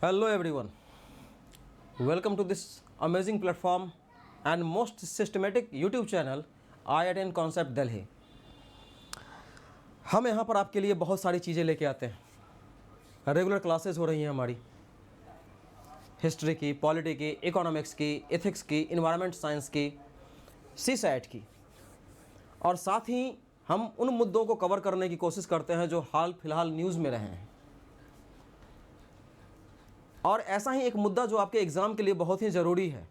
Hello everyone, welcome to this amazing platform and most systematic YouTube channel IITN Concept Delhi। हम यहाँ पर आपके लिए बहुत सारी चीज़ें लेके आते हैं। रेगुलर क्लासेस हो रही हैं हमारी, हिस्ट्री की, पॉलिटी की, इकोनॉमिक्स की, एथिक्स की, इन्वायरमेंट साइंस की, CSAT की, और साथ ही हम उन मुद्दों को कवर करने की कोशिश करते हैं जो हाल फिलहाल न्यूज़ में रहे हैं। और ऐसा ही एक मुद्दा जो आपके एग्ज़ाम के लिए बहुत ही ज़रूरी है,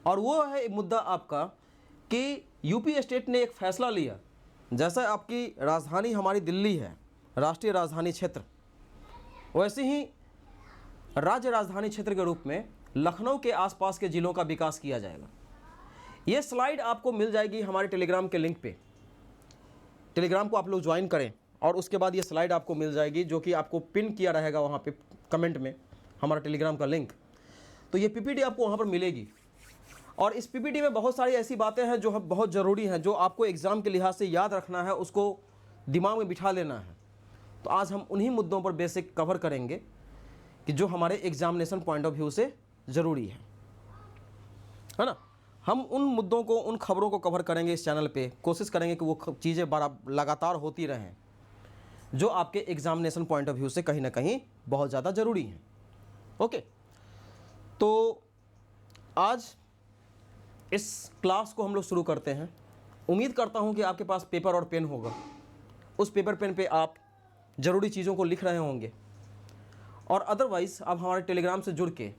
और वो है एक मुद्दा आपका कि यूपी स्टेट ने एक फ़ैसला लिया। जैसा आपकी राजधानी हमारी दिल्ली है, राष्ट्रीय राजधानी क्षेत्र, वैसे ही राज्य राजधानी क्षेत्र के रूप में लखनऊ के आसपास के ज़िलों का विकास किया जाएगा। ये स्लाइड आपको मिल जाएगी हमारे टेलीग्राम के लिंक पे। टेलीग्राम को आप लोग ज्वाइन करें और उसके बाद ये स्लाइड आपको मिल जाएगी, जो कि आपको पिन किया रहेगा वहाँ पे कमेंट में, हमारा टेलीग्राम का लिंक। तो ये पीपीटी आपको वहाँ पर मिलेगी, और इस पीपीटी में बहुत सारी ऐसी बातें हैं जो बहुत ज़रूरी हैं, जो आपको एग्ज़ाम के लिहाज से याद रखना है, उसको दिमाग में बिठा लेना है। तो आज हम उन्हीं मुद्दों पर बेसिक कवर करेंगे कि जो हमारे एग्जामिनेशन पॉइंट ऑफ व्यू से ज़रूरी है ना। हम उन मुद्दों को, उन खबरों को कवर करेंगे इस चैनल पे। कोशिश करेंगे कि वो चीज़ें लगातार होती रहें जो आपके एग्जामिनेशन पॉइंट ऑफ व्यू से कहीं ना कहीं बहुत ज़्यादा ज़रूरी हैं। ओके, तो आज इस क्लास को हम लोग शुरू करते हैं। उम्मीद करता हूं कि आपके पास पेपर और पेन होगा। उस पेपर पेन पे आप ज़रूरी चीज़ों को लिख रहे होंगे, और अदरवाइज़ आप हमारे टेलीग्राम से जुड़ के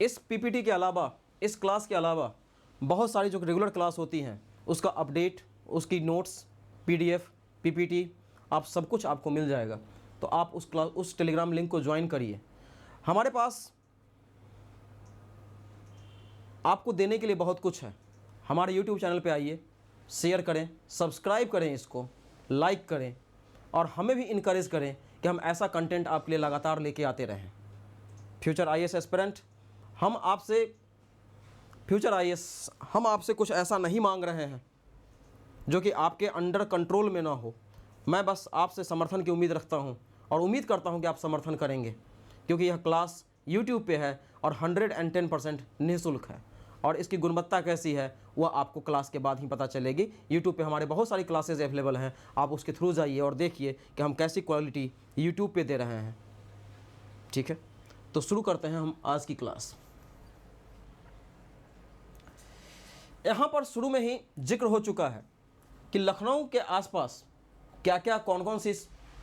इस पीपीटी के अलावा, इस क्लास के अलावा बहुत सारी जो रेगुलर क्लास होती हैं उसका अपडेट, उसकी नोट्स, PDF, PPT, आप सब कुछ आपको मिल जाएगा। तो आप उस टेलीग्राम लिंक को ज्वाइन करिए। हमारे पास आपको देने के लिए बहुत कुछ है। हमारे YouTube चैनल पे आइए, शेयर करें, सब्सक्राइब करें, इसको लाइक करें, और हमें भी इनकरेज करें कि हम ऐसा कंटेंट आपके लिए लगातार लेके आते रहें। फ्यूचर IAS एस्पिरेंट, हम आपसे कुछ ऐसा नहीं मांग रहे हैं जो कि आपके अंडर कंट्रोल में ना हो। मैं बस आपसे समर्थन की उम्मीद रखता हूं, और उम्मीद करता हूं कि आप समर्थन करेंगे, क्योंकि यह क्लास YouTube पे है और 110% निःशुल्क है। और इसकी गुणवत्ता कैसी है वह आपको क्लास के बाद ही पता चलेगी। YouTube पे हमारे बहुत सारी क्लासेस अवेलेबल हैं, आप उसके थ्रू जाइए और देखिए कि हम कैसी क्वालिटी YouTube पे दे रहे हैं। ठीक है, तो शुरू करते हैं हम आज की क्लास। यहाँ पर शुरू में ही जिक्र हो चुका है कि लखनऊ के आसपास क्या क्या, कौन कौन सी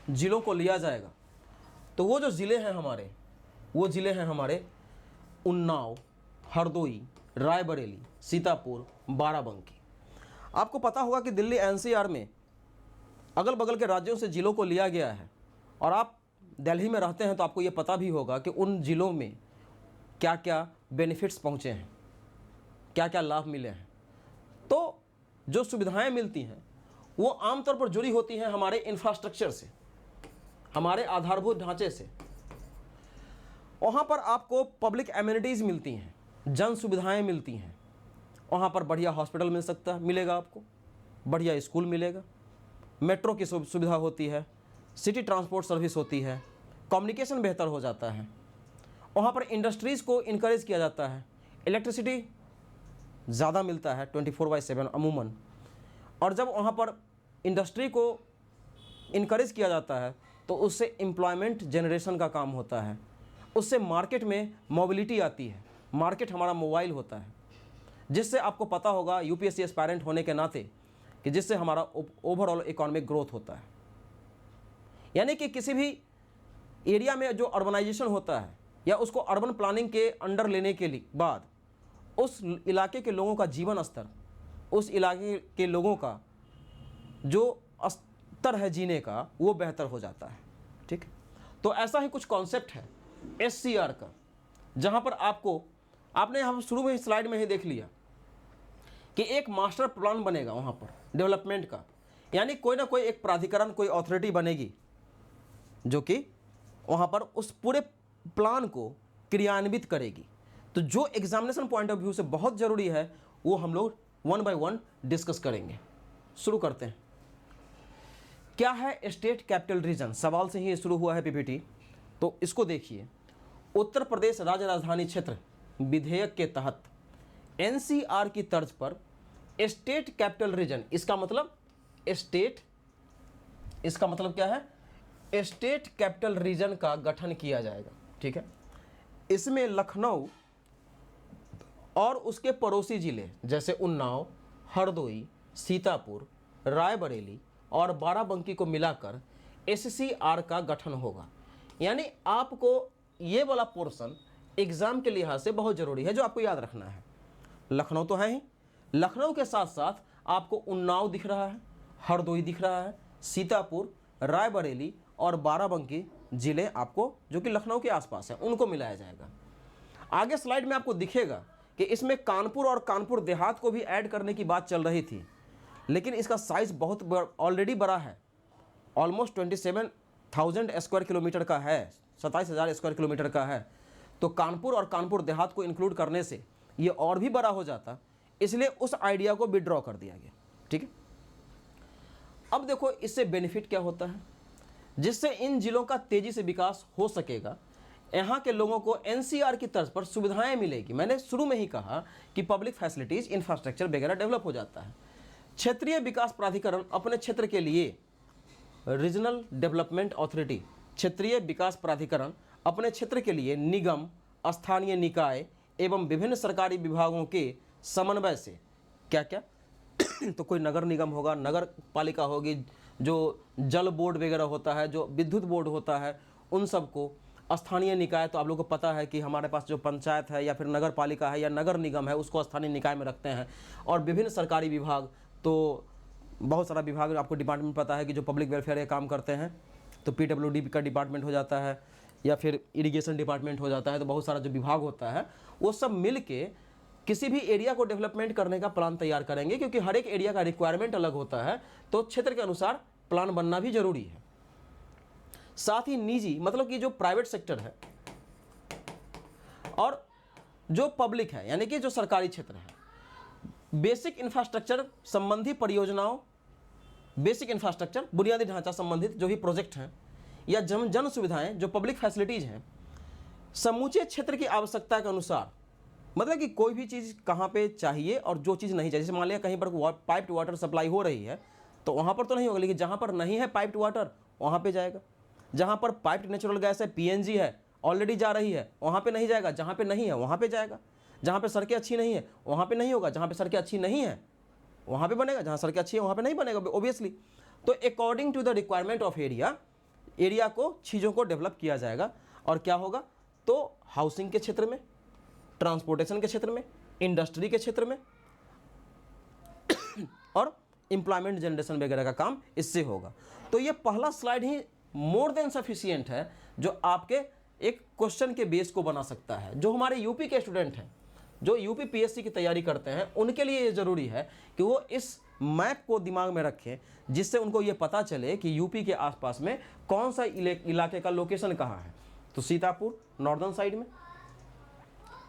ज़िलों को लिया जाएगा। तो वो जो ज़िले हैं हमारे, वो ज़िले हैं हमारे उन्नाव, हरदोई, रायबरेली, सीतापुर, बाराबंकी। आपको पता होगा कि दिल्ली NCR में अगल बगल के राज्यों से ज़िलों को लिया गया है, और आप दिल्ली में रहते हैं तो आपको ये पता भी होगा कि उन ज़िलों में क्या क्या बेनिफिट्स पहुँचे हैं, क्या क्या लाभ मिले हैं। तो जो सुविधाएं मिलती हैं वो आमतौर पर जुड़ी होती हैं हमारे इंफ्रास्ट्रक्चर से, हमारे आधारभूत ढांचे से। वहाँ पर आपको पब्लिक एमिनिटीज़ मिलती हैं, जन सुविधाएं मिलती हैं। वहाँ पर बढ़िया हॉस्पिटल मिलेगा आपको, बढ़िया स्कूल मिलेगा, मेट्रो की सुविधा होती है, सिटी ट्रांसपोर्ट सर्विस होती है, कम्युनिकेशन बेहतर हो जाता है। वहाँ पर इंडस्ट्रीज़ को इनकरेज किया जाता है, इलेक्ट्रिसिटी ज़्यादा मिलता है 24/7 अमूमन। और जब वहाँ पर इंडस्ट्री को इनकरेज किया जाता है तो उससे एम्प्लॉयमेंट जनरेशन का काम होता है, उससे मार्केट में मोबिलिटी आती है। मार्केट हमारा मोबाइल होता है, जिससे आपको पता होगा UPSC एस्पायरेंट होने के नाते कि जिससे हमारा ओवरऑल इकोनॉमिक ग्रोथ होता है। यानी कि किसी भी एरिया में जो अर्बनाइजेशन होता है या उसको अर्बन प्लानिंग के अंडर लेने के बाद उस इलाके के लोगों का जीवन स्तर, उस इलाके के लोगों का जो स्तर है जीने का, वो बेहतर हो जाता है। ठीक, तो ऐसा ही कुछ कॉन्सेप्ट है SCR का, जहाँ पर आपने हम शुरू में स्लाइड में ही देख लिया कि एक मास्टर प्लान बनेगा वहाँ पर डेवलपमेंट का। यानी कोई ना कोई एक प्राधिकरण, कोई अथॉरिटी बनेगी जो कि वहाँ पर उस पूरे प्लान को क्रियान्वित करेगी। तो जो एग्जामिनेशन पॉइंट ऑफ व्यू से बहुत ज़रूरी है वो हम लोग 1 by 1 डिस्कस करेंगे। शुरू करते हैं। क्या है स्टेट कैपिटल रीजन? सवाल से ही शुरू हुआ है PPT, तो इसको देखिए। उत्तर प्रदेश राज्य राजधानी क्षेत्र विधेयक के तहत एनसीआर की तर्ज पर स्टेट कैपिटल रीजन, इसका मतलब स्टेट, इसका मतलब क्या है, स्टेट कैपिटल रीजन का गठन किया जाएगा। ठीक है, इसमें लखनऊ और उसके पड़ोसी जिले जैसे उन्नाव, हरदोई, सीतापुर, रायबरेली और बाराबंकी को मिलाकर एससीआर का गठन होगा। यानी आपको ये वाला पोर्शन एग्जाम के लिहाज से बहुत ज़रूरी है, जो आपको याद रखना है। लखनऊ तो है ही, लखनऊ के साथ साथ आपको उन्नाव दिख रहा है, हरदोई दिख रहा है, सीतापुर, रायबरेली और बाराबंकी ज़िले आपको जो कि लखनऊ के आसपास है उनको मिलाया जाएगा। आगे स्लाइड में आपको दिखेगा कि इसमें कानपुर और कानपुर देहात को भी ऐड करने की बात चल रही थी, लेकिन इसका साइज़ बहुत ऑलरेडी बड़ा है, ऑलमोस्ट 27,000 स्क्वायर किलोमीटर का है, 27,000 स्क्वायर किलोमीटर का है। तो कानपुर और कानपुर देहात को इंक्लूड करने से ये और भी बड़ा हो जाता, इसलिए उस आइडिया को विड्रॉ कर दिया गया। ठीक है, अब देखो इससे बेनिफिट क्या होता है, जिससे इन जिलों का तेजी से विकास हो सकेगा। यहाँ के लोगों को एनसीआर की तर्ज पर सुविधाएं मिलेगी। मैंने शुरू में ही कहा कि पब्लिक फैसिलिटीज़, इंफ्रास्ट्रक्चर वगैरह डेवलप हो जाता है। क्षेत्रीय विकास प्राधिकरण अपने क्षेत्र के लिए, रीजनल डेवलपमेंट अथॉरिटी, क्षेत्रीय विकास प्राधिकरण अपने क्षेत्र के लिए निगम, स्थानीय निकाय एवं विभिन्न सरकारी विभागों के समन्वय से क्या क्या तो कोई नगर निगम होगा, नगर पालिका होगी, जो जल बोर्ड वगैरह होता है, जो विद्युत बोर्ड होता है, उन सबको, स्थानीय निकाय तो आप लोगों को पता है कि हमारे पास जो पंचायत है या फिर नगर पालिका है या नगर निगम है उसको स्थानीय निकाय में रखते हैं। और विभिन्न सरकारी विभाग, तो बहुत सारा विभाग आपको डिपार्टमेंट पता है कि जो पब्लिक वेलफेयर के काम करते हैं, तो पीडब्ल्यूडी का डिपार्टमेंट हो जाता है या फिर इरिगेशन डिपार्टमेंट हो जाता है। तो बहुत सारा जो विभाग होता है वो सब मिल के किसी भी एरिया को डेवलपमेंट करने का प्लान तैयार करेंगे, क्योंकि हर एक एरिया का रिक्वायरमेंट अलग होता है, तो क्षेत्र के अनुसार प्लान बनना भी जरूरी है। साथ ही निजी, मतलब कि जो प्राइवेट सेक्टर है और जो पब्लिक है, यानी कि जो सरकारी क्षेत्र है, बेसिक इंफ्रास्ट्रक्चर संबंधी परियोजनाओं, बेसिक इंफ्रास्ट्रक्चर बुनियादी ढांचा संबंधित जो भी प्रोजेक्ट हैं या जन सुविधाएं, जो पब्लिक फैसिलिटीज़ हैं, समूचे क्षेत्र की आवश्यकता के अनुसार, मतलब कि कोई भी चीज़ कहाँ पे चाहिए और जो चीज़ नहीं चाहिए, जैसे मान लिया कहीं पर पाइप्ड वाटर सप्लाई हो रही है तो वहाँ पर तो नहीं होगा, लेकिन जहाँ पर नहीं है पाइप्ड वाटर वहाँ पे जाएगा। जहाँ पर पाइप्ड नेचुरल गैस है, पीएनजी है, ऑलरेडी जा रही है, वहाँ पे नहीं जाएगा, जहाँ पे नहीं है वहाँ पे जाएगा। जहाँ पे सड़कें अच्छी नहीं है वहाँ पे नहीं होगा, जहाँ पे सड़कें अच्छी नहीं है वहाँ पे बनेगा, जहाँ सड़कें अच्छी है वहाँ पे नहीं बनेगा ओबियसली। तो according to the requirement of area को चीज़ों को डेवलप किया जाएगा। और क्या होगा, तो हाउसिंग के क्षेत्र में, ट्रांसपोर्टेशन के क्षेत्र में, इंडस्ट्री के क्षेत्र में और एम्प्लॉयमेंट जनरेशन वगैरह का काम इससे होगा। तो ये पहला स्लाइड ही मोर देन सफिशिएंट है जो आपके एक क्वेश्चन के बेस को बना सकता है। जो हमारे यूपी के स्टूडेंट हैं, जो यूपी पीएससी की तैयारी करते हैं, उनके लिए ये ज़रूरी है कि वो इस मैप को दिमाग में रखें, जिससे उनको ये पता चले कि यूपी के आसपास में कौन सा इलाके का लोकेशन कहाँ है। तो सीतापुर नॉर्दर्न साइड में,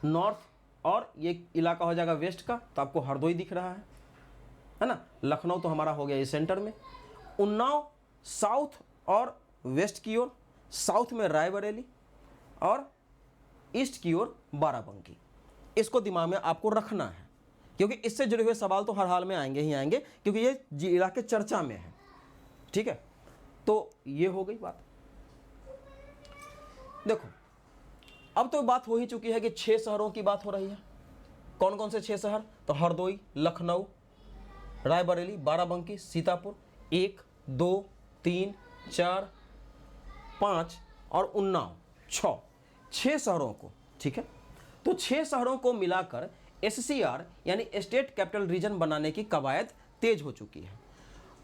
नॉर्थ, और ये इलाका हो जाएगा वेस्ट का, तो आपको हरदोई दिख रहा है ना। लखनऊ तो हमारा हो गया ये सेंटर में, उन्नाव साउथ और वेस्ट की ओर, साउथ में रायबरेली और ईस्ट की ओर बाराबंकी। इसको दिमाग में आपको रखना है, क्योंकि इससे जुड़े हुए सवाल तो हर हाल में आएंगे ही आएंगे, क्योंकि ये इलाके चर्चा में है। ठीक है, तो ये हो गई बात। देखो अब तो बात हो ही चुकी है कि 6 शहरों की बात हो रही है। कौन कौन से 6 शहर, तो हरदोई, लखनऊ, रायबरेली, बाराबंकी, सीतापुर, 1, 2, 3, 4, 5 और उन्नाव, 6 शहरों को। ठीक है, तो 6 शहरों को मिलाकर एससीआर यानी स्टेट कैपिटल रीजन बनाने की कवायद तेज हो चुकी है।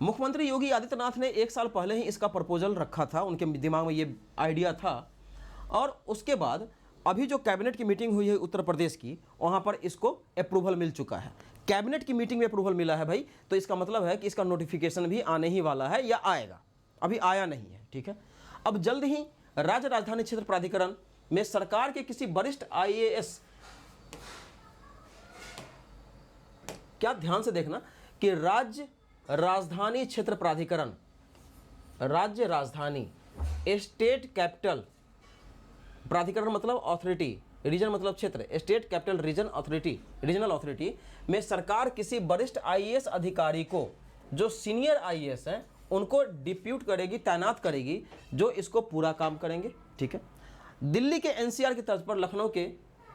मुख्यमंत्री योगी आदित्यनाथ ने 1 साल पहले ही इसका प्रपोजल रखा था, उनके दिमाग में ये आइडिया था, और उसके बाद अभी जो कैबिनेट की मीटिंग हुई है उत्तर प्रदेश की, वहाँ पर इसको अप्रूवल मिल चुका है। कैबिनेट की मीटिंग में अप्रूवल मिला है भाई, तो इसका मतलब है कि इसका नोटिफिकेशन भी आने ही वाला है या आएगा, अभी आया नहीं है। ठीक है, अब जल्द ही राज्य राजधानी क्षेत्र प्राधिकरण में सरकार के किसी वरिष्ठ आईएएस, क्या ध्यान से देखना कि राज्य राजधानी क्षेत्र प्राधिकरण, राज्य राजधानी, स्टेट कैपिटल प्राधिकरण मतलब ऑथोरिटी, रीजन मतलब क्षेत्र, state capital region authority, regional authority में सरकार किसी वरिष्ठ आईएएस अधिकारी को, जो सीनियर आईएएस हैं, उनको डिप्यूट करेगी, तैनात करेगी, जो इसको पूरा काम करेंगे। ठीक है। दिल्ली के एनसीआर की तर्ज पर लखनऊ के,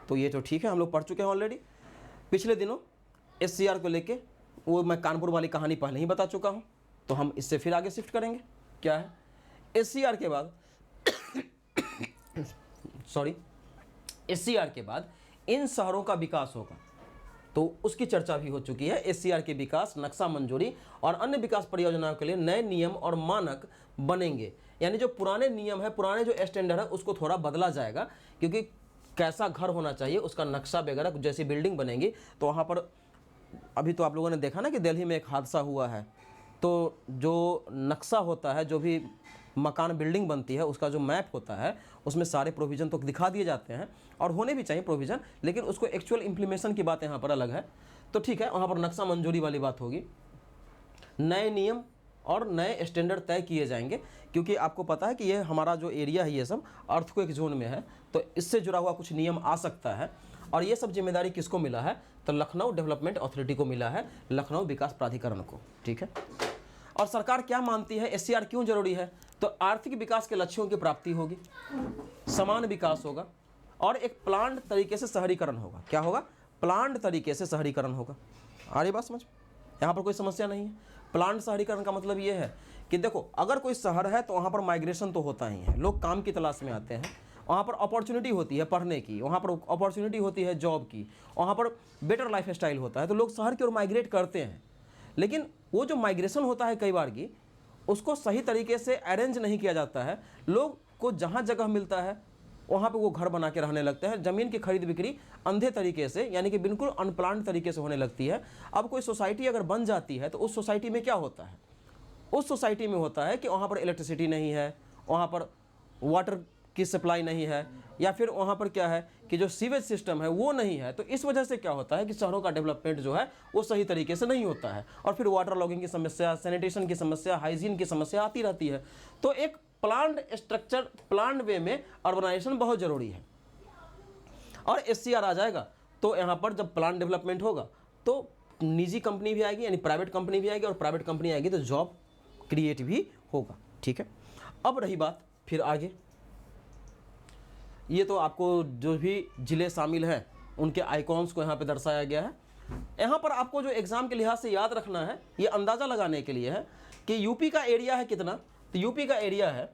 तो ये तो ठीक है, हम लोग पढ़ चुके हैं ऑलरेडी पिछले दिनों एससीआर को लेके, वो मैं कानपुर वाली कहानी पहले ही बता चुका हूँ, तो हम इससे फिर आगे शिफ्ट करेंगे। क्या है, एससीआर के बाद सॉरी एससीआर के बाद इन शहरों का विकास होगा, तो उसकी चर्चा भी हो चुकी है। एससीआर के विकास, नक्शा मंजूरी और अन्य विकास परियोजनाओं के लिए नए नियम और मानक बनेंगे, यानी जो पुराने नियम है, पुराने जो स्टैंडर्ड है, उसको थोड़ा बदला जाएगा, क्योंकि कैसा घर होना चाहिए उसका नक्शा वगैरह, जैसी बिल्डिंग बनेंगी, तो वहाँ पर अभी तो आप लोगों ने देखा ना कि दिल्ली में एक हादसा हुआ है, तो जो नक्शा होता है, जो भी मकान बिल्डिंग बनती है, उसका जो मैप होता है, उसमें सारे प्रोविज़न तो दिखा दिए जाते हैं और होने भी चाहिए प्रोविज़न, लेकिन उसको एक्चुअल इम्प्लीमेशन की बात यहाँ पर अलग है। तो ठीक है, वहाँ पर नक्शा मंजूरी वाली बात होगी, नए नियम और नए स्टैंडर्ड तय किए जाएंगे, क्योंकि आपको पता है कि ये हमारा जो एरिया है ये सब अर्थक्वेक जोन में है, तो इससे जुड़ा हुआ कुछ नियम आ सकता है। और ये सब जिम्मेदारी किसको मिला है, तो लखनऊ डेवलपमेंट अथॉरिटी को मिला है, लखनऊ विकास प्राधिकरण को। ठीक है। और सरकार क्या मानती है, एससीआर क्यों जरूरी है, तो आर्थिक विकास के लक्ष्यों की प्राप्ति होगी, समान विकास होगा और एक प्लान्ड तरीके से शहरीकरण होगा। क्या होगा, प्लान्ड तरीके से शहरीकरण होगा। आ रही बात समझ, यहाँ पर कोई समस्या नहीं है। प्लान्ड शहरीकरण का मतलब ये है कि देखो, अगर कोई शहर है तो वहाँ पर माइग्रेशन तो होता ही है, लोग काम की तलाश में आते हैं, वहाँ पर अपॉर्चुनिटी होती है पढ़ने की, वहाँ पर अपॉर्चुनिटी होती है जॉब की, वहाँ पर बेटर लाइफ स्टाइल होता है, तो लोग शहर की ओर माइग्रेट करते हैं। लेकिन वो जो माइग्रेशन होता है कई बार की, उसको सही तरीके से अरेंज नहीं किया जाता है। लोग को जहाँ जगह मिलता है वहाँ पे वो घर बना के रहने लगते हैं, ज़मीन की खरीद बिक्री अंधे तरीके से, यानी कि बिल्कुल अनप्लान्ड तरीके से होने लगती है। अब कोई सोसाइटी अगर बन जाती है तो उस सोसाइटी में क्या होता है, उस सोसाइटी में होता है कि वहाँ पर इलेक्ट्रिसिटी नहीं है, वहाँ पर वाटर की सप्लाई नहीं है, या फिर वहाँ पर क्या है कि जो सीवेज सिस्टम है वो नहीं है। तो इस वजह से क्या होता है कि शहरों का डेवलपमेंट जो है वो सही तरीके से नहीं होता है, और फिर वाटर लॉगिंग की समस्या, सैनिटेशन की समस्या, हाइजीन की समस्या आती रहती है। तो एक प्लान्ड स्ट्रक्चर, प्लान्ड वे में अर्बनाइजेशन बहुत ज़रूरी है। और एससीआर आ जाएगा तो यहाँ पर जब प्लान डेवलपमेंट होगा तो निजी कंपनी भी आएगी, यानी प्राइवेट कंपनी भी आएगी, और प्राइवेट कंपनी आएगी तो जॉब क्रिएट भी होगा। ठीक है। अब रही बात फिर आगे, ये तो आपको जो भी जिले शामिल हैं उनके आइकॉन्स को यहाँ पे दर्शाया गया है। यहाँ पर आपको जो एग्ज़ाम के लिहाज से याद रखना है, ये अंदाज़ा लगाने के लिए है कि यूपी का एरिया है कितना, तो यूपी का एरिया है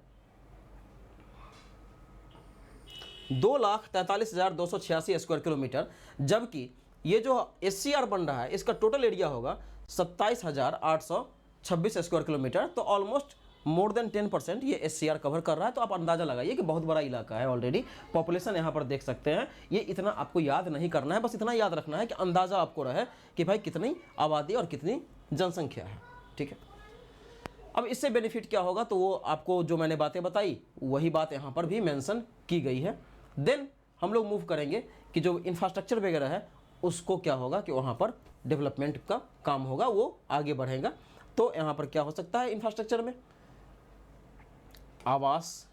2,43,286 स्क्वायर किलोमीटर, जबकि ये जो एससीआर बन रहा है इसका टोटल एरिया होगा 27,826 स्क्वायर किलोमीटर। तो ऑलमोस्ट मोर देन 10% ये एससीआर कवर कर रहा है। तो आप अंदाज़ा लगाइए कि बहुत बड़ा इलाका है ऑलरेडी। पॉपुलेशन यहाँ पर देख सकते हैं, ये इतना आपको याद नहीं करना है, बस इतना याद रखना है कि अंदाज़ा आपको रहे कि भाई कितनी आबादी और कितनी जनसंख्या है। ठीक है। अब इससे बेनिफिट क्या होगा, तो वो आपको जो मैंने बातें बताई वही बात यहाँ पर भी मेंशन की गई है। देन हम लोग मूव करेंगे कि जो इंफ्रास्ट्रक्चर वगैरह है उसको क्या होगा कि वहाँ पर डेवलपमेंट का काम होगा, वो आगे बढ़ेगा। तो यहाँ पर क्या हो सकता है इंफ्रास्ट्रक्चर में, आवास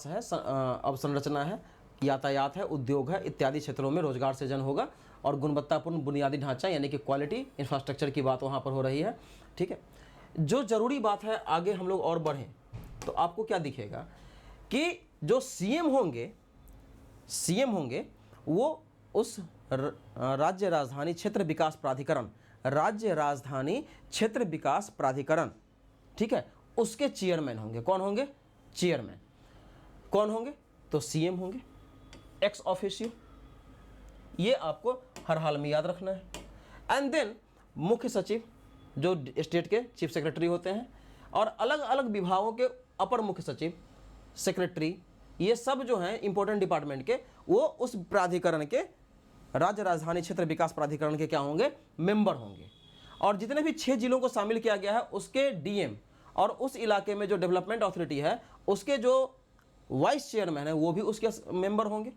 है, अवसंरचना है, यातायात है, उद्योग है, इत्यादि क्षेत्रों में रोजगार सृजन होगा, और गुणवत्तापूर्ण बुनियादी ढांचा यानी कि क्वालिटी इंफ्रास्ट्रक्चर की बात वहाँ पर हो रही है। ठीक है। जो ज़रूरी बात है, आगे हम लोग और बढ़ें तो आपको क्या दिखेगा कि जो सीएम होंगे वो उस राज्य राजधानी क्षेत्र विकास प्राधिकरण, ठीक है, उसके चेयरमैन होंगे। कौन होंगे? चेयरमैन। कौन होंगे? तो सीएम होंगे एक्स ऑफिशियो। ये आपको हर हाल में याद रखना है। एंड देन मुख्य सचिव जो स्टेट के चीफ सेक्रेटरी होते हैं, और अलग अलग विभागों के अपर मुख्य सचिव, सेक्रेटरी, ये सब जो हैं इंपॉर्टेंट डिपार्टमेंट के, वो उस प्राधिकरण के, राज्य राजधानी क्षेत्र विकास प्राधिकरण के क्या होंगे? मेंबर होंगे। और जितने भी 6 जिलों को शामिल किया गया है उसके डीएम, और उस इलाके में जो डेवलपमेंट अथॉरिटी है उसके जो वाइस चेयरमैन है वो भी उसके मेंबर होंगे।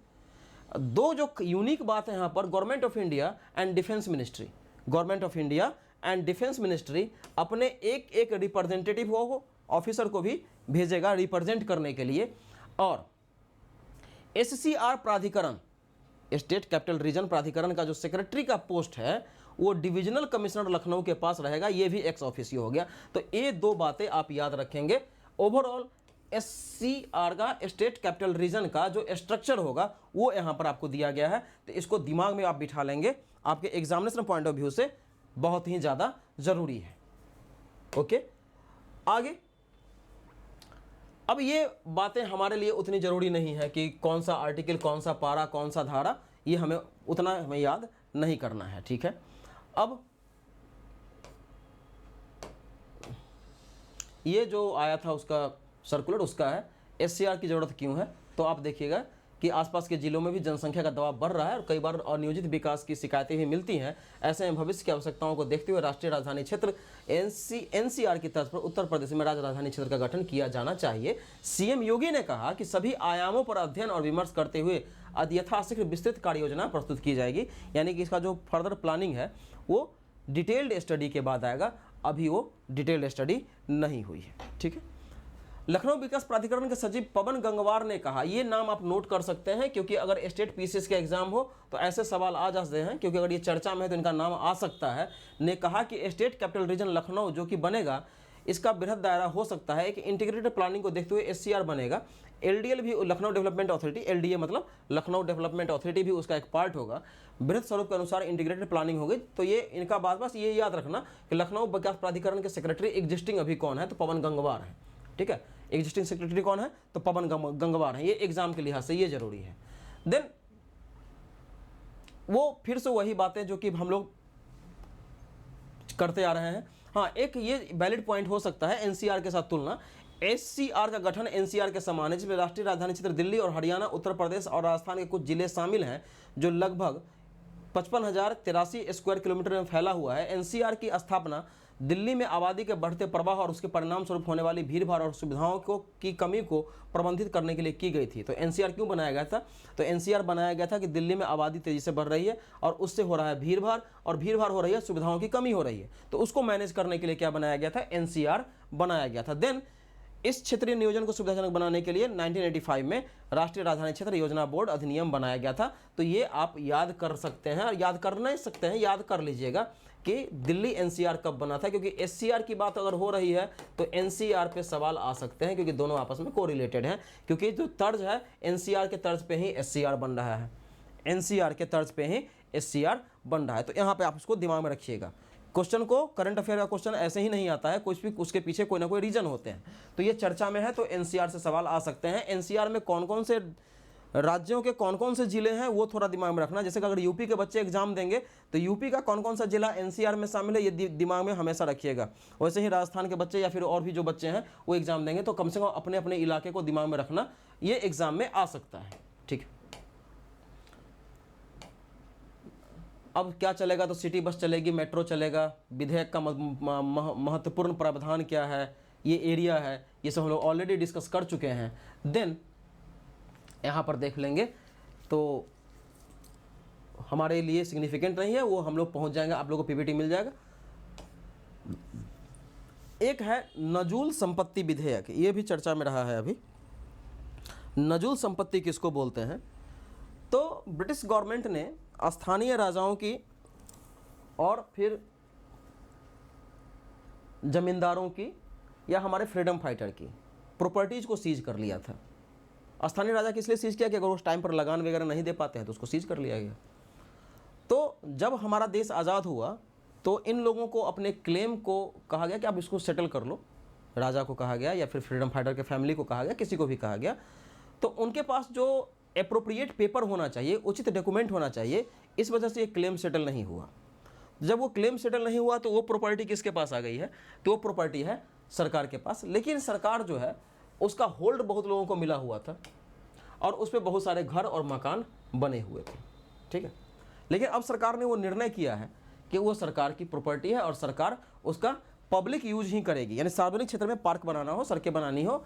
2 जो यूनिक बात है यहाँ पर, government of India and defence ministry, government of India and defence ministry अपने एक रिप्रेजेंटेटिव होगा ऑफिसर को भी भेजेगा रिप्रेजेंट करने के लिए। और SCR प्राधिकरण, स्टेट कैपिटल रीजन प्राधिकरण का जो सेक्रेटरी का पोस्ट है वो डिविजनल कमिश्नर लखनऊ के पास रहेगा, ये भी एक्स ऑफिसियो हो गया। तो ये 2 बातें आप याद रखेंगे। ओवरऑल SCR का, स्टेट कैपिटल रीजन का जो स्ट्रक्चर होगा वो यहाँ पर आपको दिया गया है, तो इसको दिमाग में आप बिठा लेंगे, आपके एग्जामिनेशन पॉइंट ऑफ व्यू से बहुत ही ज़्यादा ज़रूरी है। ओके, आगे अब ये बातें हमारे लिए उतनी ज़रूरी नहीं है कि कौन सा आर्टिकल, कौन सा पारा, कौन सा धारा, ये हमें याद नहीं करना है, ठीक है। अब ये जो आया था उसका सर्कुलर, उसका है SCR की ज़रूरत क्यों है। तो आप देखिएगा कि आसपास के जिलों में भी जनसंख्या का दबाव बढ़ रहा है और कई बार अनियोजित विकास की शिकायतें भी मिलती हैं। ऐसे में भविष्य की आवश्यकताओं को देखते हुए राष्ट्रीय राजधानी क्षेत्र NCR की तर्ज पर उत्तर प्रदेश में राज्य राजधानी क्षेत्र का गठन किया जाना चाहिए। CM योगी ने कहा कि सभी आयामों पर अध्ययन और विमर्श करते हुए यथाशीघ्र विस्तृत कार्य योजना प्रस्तुत की जाएगी। यानी कि इसका जो फर्दर प्लानिंग है वो डिटेल्ड स्टडी के बाद आएगा, अभी वो डिटेल्ड स्टडी नहीं हुई है, ठीक है। लखनऊ विकास प्राधिकरण के सचिव पवन गंगवार ने कहा, ये नाम आप नोट कर सकते हैं क्योंकि अगर स्टेट PCS का एग्जाम हो तो ऐसे सवाल आ जाते हैं, क्योंकि अगर ये चर्चा में है तो इनका नाम आ सकता है। ने कहा कि स्टेट कैपिटल रीजन लखनऊ जो कि बनेगा, इसका बृहद दायरा हो सकता है। एक इंटीग्रेटेड प्लानिंग को देखते हुए SCR बनेगा। LDL भी, लखनऊ डेवलपमेंट अथॉरिटी, LDA मतलब लखनऊ डेवलपमेंट अथॉरिटी भी उसका एक पार्ट होगा। बृहद स्वरूप के अनुसार इंटीग्रेटेड प्लानिंग होगी। तो ये इनका बात, बस ये याद रखना कि लखनऊ विकास प्राधिकरण के सेक्रेटरी एग्जिस्टिंग अभी कौन है, तो पवन गंगवार है, ठीक है। एग्जिस्टिंग सेक्रेटरी कौन है, तो पवन गंगवार है। ये एग्जाम के लिहाज से ये जरूरी है। देन वो फिर से वही बातें जो कि हम लोग करते आ रहे हैं। हाँ, एक ये वैलिड पॉइंट हो सकता है NCR के साथ तुलना। SCR का गठन NCR के समान है, जिसमें राष्ट्रीय राजधानी क्षेत्र दिल्ली और हरियाणा, उत्तर प्रदेश और राजस्थान के कुछ जिले शामिल हैं, जो लगभग 55,083 स्क्वायर किलोमीटर में फैला हुआ है। NCR की स्थापना दिल्ली में आबादी के बढ़ते प्रवाह और उसके परिणाम स्वरूप होने वाली भीड़भाड़ और सुविधाओं की कमी को प्रबंधित करने के लिए की गई थी। तो NCR क्यों बनाया गया था, तो NCR बनाया गया था कि दिल्ली में आबादी तेजी से बढ़ रही है और उससे हो रहा है भीड़भाड़, और भीड़भाड़ हो रही है, सुविधाओं की कमी हो रही है। तो उसको मैनेज करने के लिए क्या बनाया गया था, NCR बनाया गया था। देन इस क्षेत्रीय नियोजन को सुविधाजनक बनाने के लिए 1985 में राष्ट्रीय राजधानी क्षेत्र योजना बोर्ड अधिनियम बनाया गया था। तो ये आप याद कर सकते हैं, और याद कर नहीं सकते हैं, याद कर लीजिएगा कि दिल्ली NCR कब बना था, क्योंकि SCR की बात अगर हो रही है तो NCR पे सवाल आ सकते हैं, क्योंकि दोनों आपस में कोरिलेटेड हैं। क्योंकि जो तर्ज है NCR के तर्ज पे ही SCR बन रहा है, NCR के तर्ज पे ही SCR बन रहा है। तो यहाँ पे आप उसको दिमाग में रखिएगा। क्वेश्चन को, करंट अफेयर का क्वेश्चन ऐसे ही नहीं आता है, कुछ भी उसके पीछे कोई ना कोई रीजन होते हैं। तो ये चर्चा में है तो NCR से सवाल आ सकते हैं। NCR में कौन कौन से राज्यों के कौन कौन से जिले हैं वो थोड़ा दिमाग में रखना। जैसे कि अगर यूपी के बच्चे एग्जाम देंगे तो यूपी का कौन कौन सा जिला NCR में शामिल है, ये दिमाग में हमेशा रखिएगा। वैसे ही राजस्थान के बच्चे या फिर और भी जो बच्चे हैं वो एग्जाम देंगे तो कम से कम अपने अपने इलाके को दिमाग में रखना, ये एग्जाम में आ सकता है, ठीक है। अब क्या चलेगा, तो सिटी बस चलेगी, मेट्रो चलेगा, विधेयक का महत्वपूर्ण प्रावधान क्या है, ये एरिया है, ये सब हम लोग ऑलरेडी डिस्कस कर चुके हैं। देन यहाँ पर देख लेंगे तो हमारे लिए सिग्निफिकेंट नहीं है, वो हम लोग पहुँच जाएंगे, आप लोगों को PPT मिल जाएगा। एक है नजूल संपत्ति विधेयक, ये भी चर्चा में रहा है अभी। नजूल संपत्ति किसको बोलते हैं, तो ब्रिटिश गवर्नमेंट ने स्थानीय राजाओं की और फिर जमींदारों की या हमारे फ्रीडम फाइटर की प्रॉपर्टीज को सीज कर लिया था। स्थानीय राजा किस लिए सीज किया कि अगर उस टाइम पर लगान वगैरह नहीं दे पाते हैं तो उसको सीज कर लिया गया। तो जब हमारा देश आज़ाद हुआ तो इन लोगों को अपने क्लेम को कहा गया कि आप इसको सेटल कर लो, राजा को कहा गया या फिर फ्रीडम फाइटर के फैमिली को कहा गया, किसी को भी कहा गया। तो उनके पास जो एप्रोप्रिएट पेपर होना चाहिए, उचित डॉक्यूमेंट होना चाहिए, इस वजह से ये क्लेम सेटल नहीं हुआ। जब वो क्लेम सेटल नहीं हुआ तो वो प्रॉपर्टी किसके पास आ गई है, तो वो प्रॉपर्टी है सरकार के पास। लेकिन सरकार जो है उसका होल्ड बहुत लोगों को मिला हुआ था और उस पर बहुत सारे घर और मकान बने हुए थे, ठीक है। लेकिन अब सरकार ने वो निर्णय किया है कि वो सरकार की प्रॉपर्टी है और सरकार उसका पब्लिक यूज ही करेगी। यानी सार्वजनिक क्षेत्र में पार्क बनाना हो, सड़कें बनानी हो,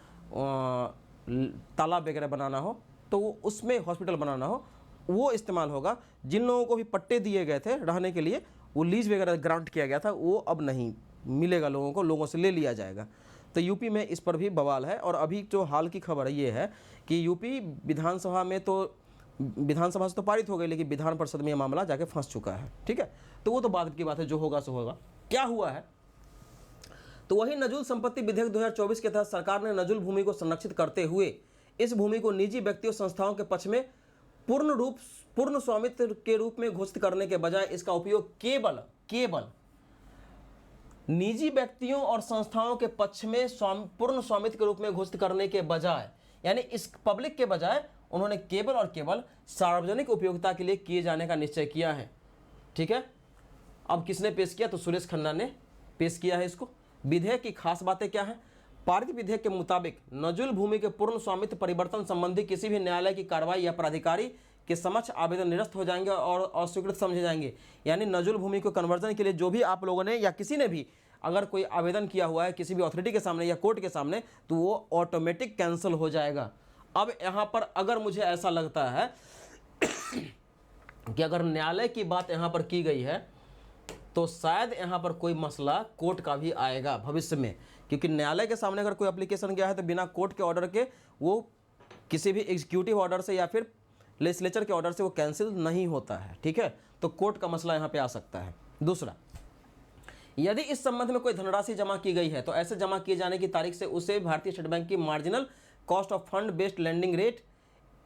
तालाब वगैरह बनाना हो, तो वो उसमें हॉस्पिटल बनाना हो, वो इस्तेमाल होगा। जिन लोगों को भी पट्टे दिए गए थे रहने के लिए, वो लीज वगैरह ग्रांट किया गया था, वो अब नहीं मिलेगा लोगों को, लोगों से ले लिया जाएगा। तो यूपी में इस पर भी बवाल है। और अभी जो हाल की खबर ये है कि यूपी विधानसभा में तो विधानसभा से तो पारित हो गई, लेकिन विधान परिषद में यह मामला जाके फंस चुका है। ठीक है, तो वो तो बाद की बात है, जो होगा सो होगा। क्या हुआ है, तो वही नजुल संपत्ति विधेयक 2024 के तहत सरकार ने नजुल भूमि को संरक्षित करते हुए इस भूमि को निजी व्यक्तियों संस्थाओं के पक्ष में पूर्ण स्वामित्व के रूप में घोषित करने के बजाय इसका उपयोग केवल निजी व्यक्तियों और संस्थाओं के पक्ष में पूर्ण स्वामित्व के रूप में घोषित करने के बजाय, यानी इस पब्लिक के बजाय उन्होंने केवल और केवल सार्वजनिक उपयोगिता के लिए किए जाने का निश्चय किया है। ठीक है, अब किसने पेश किया, तो सुरेश खन्ना ने पेश किया है इसको। विधेयक की खास बातें क्या है, पारित विधेयक के मुताबिक नजुल भूमि के पूर्ण स्वामित्व परिवर्तन संबंधी किसी भी न्यायालय की कार्रवाई या प्राधिकारी के समक्ष आवेदन निरस्त हो जाएंगे और अस्वीकृत समझे जाएंगे। यानी नजुल भूमि को कन्वर्जन के लिए जो भी आप लोगों ने या किसी ने भी अगर कोई आवेदन किया हुआ है किसी भी अथॉरिटी के सामने या कोर्ट के सामने, तो वो ऑटोमेटिक कैंसिल हो जाएगा। अब यहाँ पर अगर मुझे ऐसा लगता है कि अगर न्यायालय की बात यहाँ पर की गई है तो शायद यहाँ पर कोई मसला कोर्ट का भी आएगा भविष्य में, क्योंकि न्यायालय के सामने अगर कोई एप्लीकेशन गया है तो बिना कोर्ट के ऑर्डर के वो किसी भी एग्जीक्यूटिव ऑर्डर से या फिर लेजिस्लेचर के ऑर्डर से वो कैंसिल नहीं होता है। ठीक है, तो कोर्ट का मसला यहाँ पे आ सकता है। दूसरा, यदि इस संबंध में कोई धनराशि जमा की गई है तो ऐसे जमा किए जाने की तारीख से उसे भारतीय स्टेट बैंक की marginal cost of fund based lending rate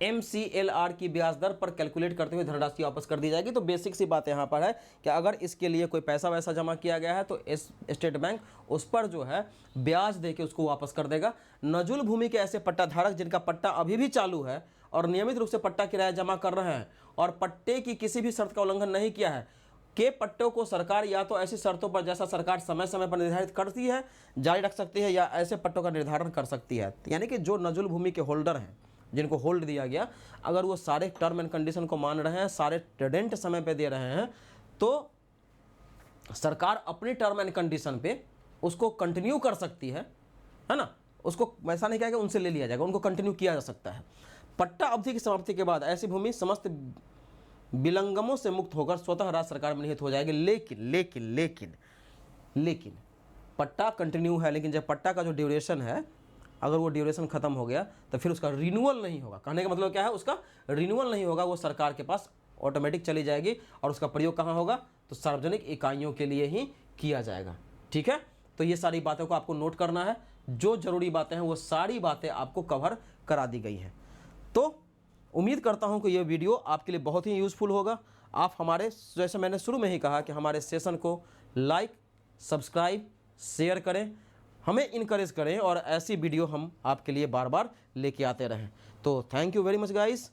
MCLR की ब्याज दर पर कैलकुलेट करते हुए धनराशि वापस कर दी जाएगी। तो बेसिक सी बात यहाँ पर है कि अगर इसके लिए कोई पैसा वैसा जमा किया गया है तो स्टेट बैंक उस पर जो है ब्याज देके उसको वापस कर देगा। नजुल भूमि के ऐसे पट्टाधारक जिनका पट्टा अभी भी चालू है और नियमित रूप से पट्टा किराया जमा कर रहे हैं और पट्टे की किसी भी शर्त का उल्लंघन नहीं किया है, के पट्टों को सरकार या तो ऐसी शर्तों पर जैसा सरकार समय समय पर निर्धारित करती है जारी रख सकती है या ऐसे पट्टों का निर्धारण कर सकती है। यानी कि जो नजुल भूमि के होल्डर हैं जिनको होल्ड दिया गया, अगर वो सारे टर्म एंड कंडीशन को मान रहे हैं, सारे रेंट समय पे दे रहे हैं, तो सरकार अपनी टर्म एंड कंडीशन पे उसको कंटिन्यू कर सकती है ना। उसको ऐसा नहीं कहेगा उनसे ले लिया जाएगा, उनको कंटिन्यू किया जा सकता है। पट्टा अवधि की समाप्ति के बाद ऐसी भूमि समस्त विलंगमों से मुक्त होकर स्वतः राज्य सरकार में निहित हो जाएगी। लेकिन पट्टा कंटिन्यू है, लेकिन जब पट्टा का जो ड्यूरेशन है अगर वो ड्यूरेशन खत्म हो गया तो फिर उसका रिन्यूअल नहीं होगा। कहने का मतलब क्या है, उसका रिन्यूअल नहीं होगा, वो सरकार के पास ऑटोमेटिक चली जाएगी और उसका प्रयोग कहाँ होगा, तो सार्वजनिक इकाइयों के लिए ही किया जाएगा। ठीक है, तो ये सारी बातों को आपको नोट करना है, जो जरूरी बातें हैं वो सारी बातें आपको कवर करा दी गई हैं। तो उम्मीद करता हूं कि ये वीडियो आपके लिए बहुत ही यूज़फुल होगा। आप हमारे, जैसे मैंने शुरू में ही कहा, कि हमारे सेशन को लाइक, सब्सक्राइब, शेयर करें, हमें इनकरेज करें और ऐसी वीडियो हम आपके लिए बार बार लेके आते रहें। तो thank you very much guys.